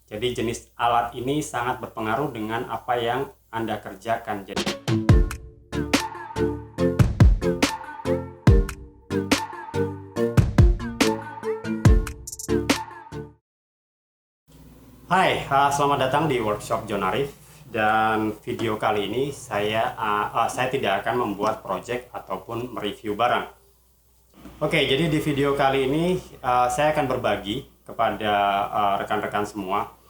Jadi jenis alat ini sangat berpengaruh dengan apa yang Anda kerjakan. Hai, selamat datang di workshop John Arif. Dan video kali ini saya tidak akan membuat project ataupun mereview barang. Oke, jadi di video kali ini saya akan berbagi kepada rekan-rekan semua,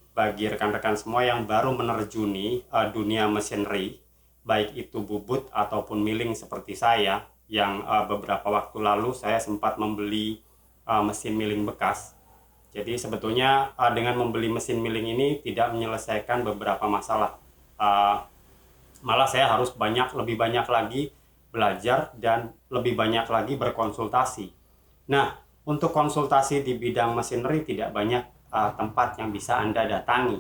bagi rekan-rekan semua yang baru menerjuni dunia machinery, baik itu bubut ataupun milling seperti saya, yang beberapa waktu lalu saya sempat membeli mesin milling bekas. Jadi sebetulnya dengan membeli mesin milling ini tidak menyelesaikan beberapa masalah. Malah saya harus lebih banyak lagi belajar dan lebih banyak lagi berkonsultasi. Nah, untuk konsultasi di bidang machinery tidak banyak tempat yang bisa Anda datangi.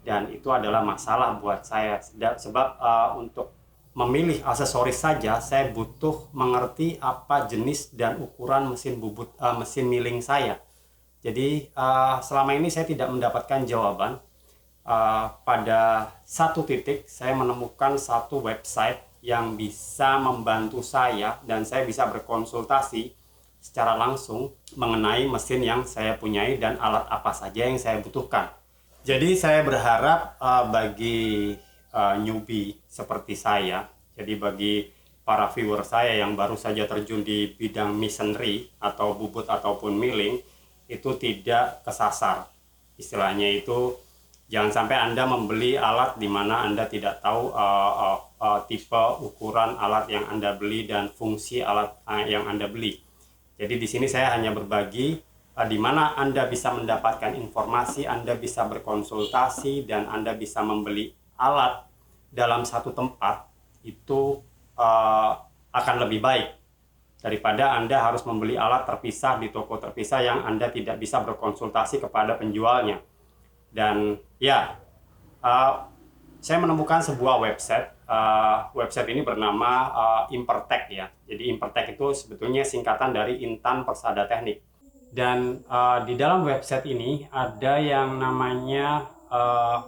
Dan itu adalah masalah buat saya. Sebab untuk memilih aksesoris saja saya butuh mengerti apa jenis dan ukuran mesin milling saya. Jadi selama ini saya tidak mendapatkan jawaban. Pada satu titik saya menemukan satu website yang bisa membantu saya dan saya bisa berkonsultasi secara langsung mengenai mesin yang saya punyai dan alat apa saja yang saya butuhkan. Jadi saya berharap bagi newbie seperti saya, jadi bagi para viewer saya yang baru saja terjun di bidang machinery atau bubut ataupun milling, itu tidak kesasar. Istilahnya itu jangan sampai Anda membeli alat di mana Anda tidak tahu tipe ukuran alat yang Anda beli dan fungsi alat yang Anda beli. Jadi di sini saya hanya berbagi di mana Anda bisa mendapatkan informasi, Anda bisa berkonsultasi, dan Anda bisa membeli alat dalam satu tempat. Itu akan lebih baik daripada Anda harus membeli alat terpisah di toko terpisah yang Anda tidak bisa berkonsultasi kepada penjualnya. Dan ya, saya menemukan sebuah website. Website ini bernama Impertek ya. Jadi Impertek itu sebetulnya singkatan dari Intan Persada Teknik. Dan di dalam website ini ada yang namanya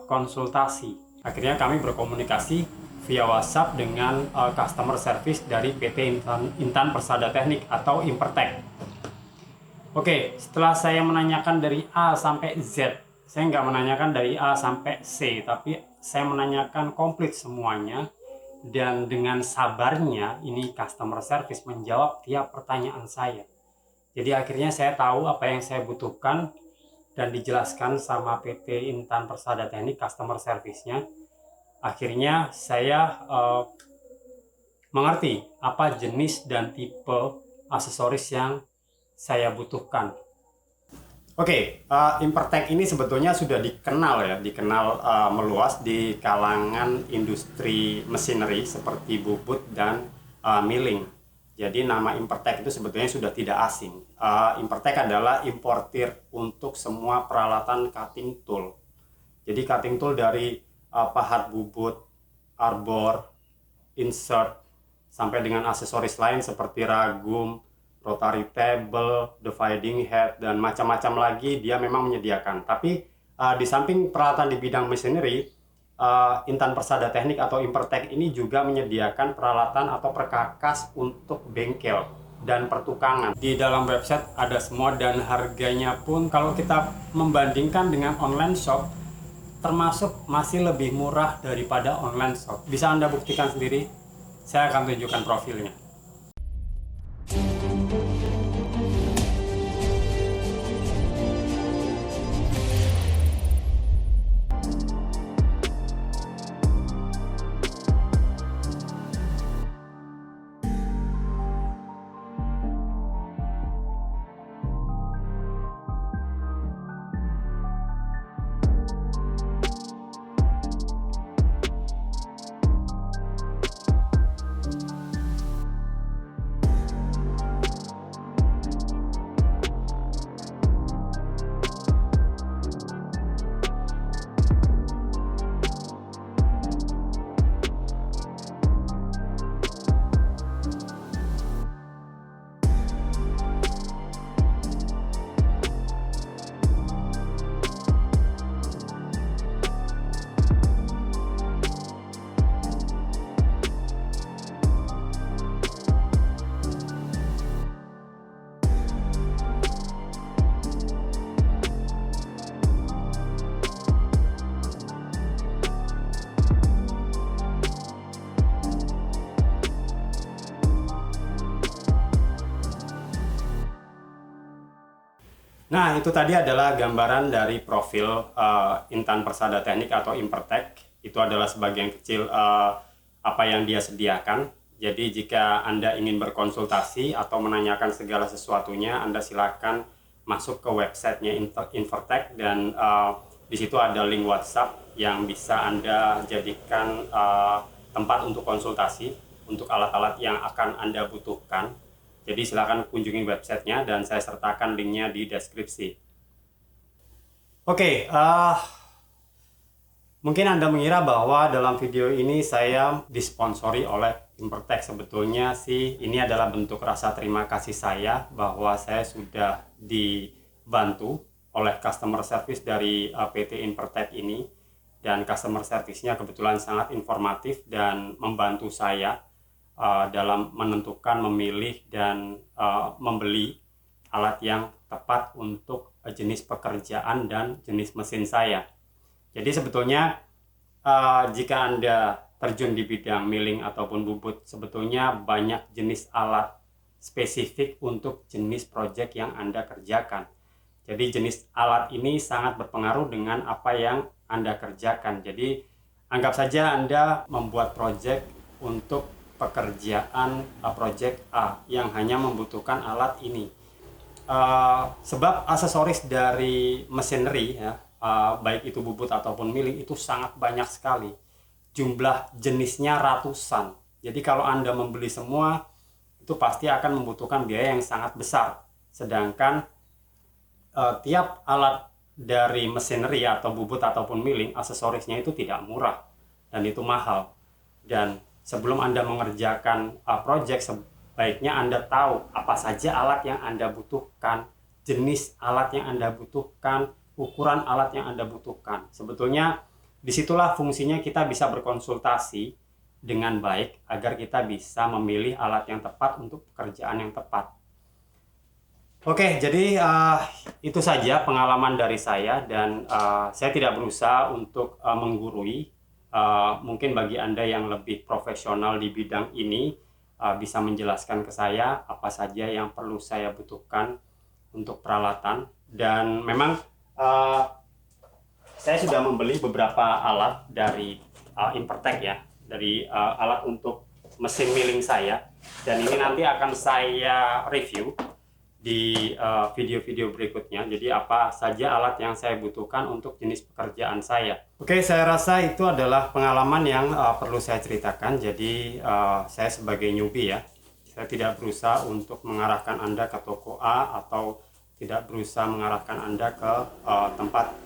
konsultasi. Akhirnya kami berkomunikasi via WhatsApp dengan customer service dari PT Intan Persada Teknik atau Impertek. Oke, setelah saya menanyakan dari A sampai Z, saya nggak menanyakan dari A sampai C, tapi saya menanyakan komplit semuanya. Dan dengan sabarnya ini customer service menjawab tiap pertanyaan saya. Jadi akhirnya saya tahu apa yang saya butuhkan dan dijelaskan sama PT Intan Persada Teknik customer service-nya. Akhirnya saya mengerti apa jenis dan tipe aksesoris yang saya butuhkan. Oke, Impertek ini sebetulnya sudah dikenal meluas di kalangan industri machinery seperti bubut dan milling. Jadi nama Impertek itu sebetulnya sudah tidak asing. Impertek adalah importir untuk semua peralatan cutting tool. Jadi cutting tool dari pahat bubut, arbor, insert, sampai dengan aksesoris lain seperti ragum, rotary table, dividing head, dan macam-macam lagi dia memang menyediakan. Tapi di samping peralatan di bidang machinery, Intan Persada Teknik atau Impertek ini juga menyediakan peralatan atau perkakas untuk bengkel dan pertukangan. Di dalam website ada semua dan harganya pun kalau kita membandingkan dengan online shop, termasuk masih lebih murah daripada online shop. Bisa Anda buktikan sendiri. Saya akan tunjukkan profilnya. Nah, itu tadi adalah gambaran dari profil Intan Persada Teknik atau Impertek. Itu adalah sebagian kecil apa yang dia sediakan. Jadi jika Anda ingin berkonsultasi atau menanyakan segala sesuatunya, Anda silakan masuk ke websitenya Impertek, dan di situ ada link WhatsApp yang bisa Anda jadikan tempat untuk konsultasi untuk alat-alat yang akan Anda butuhkan. Jadi silakan kunjungi websitenya dan saya sertakan linknya di deskripsi. Oke, mungkin Anda mengira bahwa dalam video ini saya disponsori oleh Impertek. Sebetulnya sih ini adalah bentuk rasa terima kasih saya bahwa saya sudah dibantu oleh customer service dari PT Impertek ini. Dan customer service-nya kebetulan sangat informatif dan membantu saya dalam menentukan, memilih, dan membeli alat yang tepat untuk jenis pekerjaan dan jenis mesin saya. Jadi sebetulnya jika Anda terjun di bidang milling ataupun bubut, sebetulnya banyak jenis alat spesifik untuk jenis proyek yang Anda kerjakan. Jadi jenis alat ini sangat berpengaruh dengan apa yang Anda kerjakan. Jadi anggap saja Anda membuat proyek untuk pekerjaan proyek A yang hanya membutuhkan alat ini. Sebab aksesoris dari machinery ya, baik itu bubut ataupun milling, itu sangat banyak sekali. Jumlah jenisnya ratusan. Jadi kalau Anda membeli semua, itu pasti akan membutuhkan biaya yang sangat besar. Sedangkan tiap alat dari machinery atau bubut ataupun milling, aksesorisnya itu tidak murah dan itu mahal. Dan sebelum Anda mengerjakan proyek, sebaiknya Anda tahu apa saja alat yang Anda butuhkan, jenis alat yang Anda butuhkan, ukuran alat yang Anda butuhkan. Sebetulnya disitulah fungsinya kita bisa berkonsultasi dengan baik agar kita bisa memilih alat yang tepat untuk pekerjaan yang tepat. Oke, jadi itu saja pengalaman dari saya, dan saya tidak berusaha untuk menggurui. Mungkin bagi Anda yang lebih profesional di bidang ini bisa menjelaskan ke saya apa saja yang perlu saya butuhkan untuk peralatan. Dan memang saya sudah membeli beberapa alat dari Impertek ya, dari alat untuk mesin milling saya, dan ini nanti akan saya review di video-video berikutnya. Jadi apa saja alat yang saya butuhkan untuk jenis pekerjaan saya. Oke, saya rasa itu adalah pengalaman yang perlu saya ceritakan. Jadi saya sebagai newbie ya, saya tidak berusaha untuk mengarahkan Anda ke toko A atau tidak berusaha mengarahkan Anda ke tempat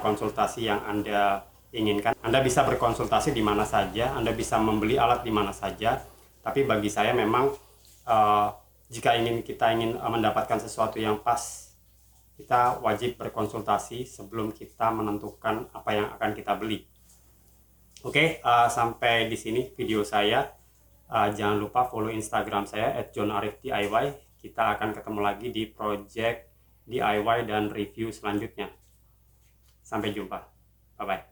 konsultasi yang Anda inginkan. Anda bisa berkonsultasi di mana saja, Anda bisa membeli alat di mana saja. Tapi bagi saya memang jika kita ingin mendapatkan sesuatu yang pas, kita wajib berkonsultasi sebelum kita menentukan apa yang akan kita beli. Oke, sampai di sini video saya. Jangan lupa follow Instagram saya @johnarifdiy. Kita akan ketemu lagi di project DIY dan review selanjutnya. Sampai jumpa. Bye-bye.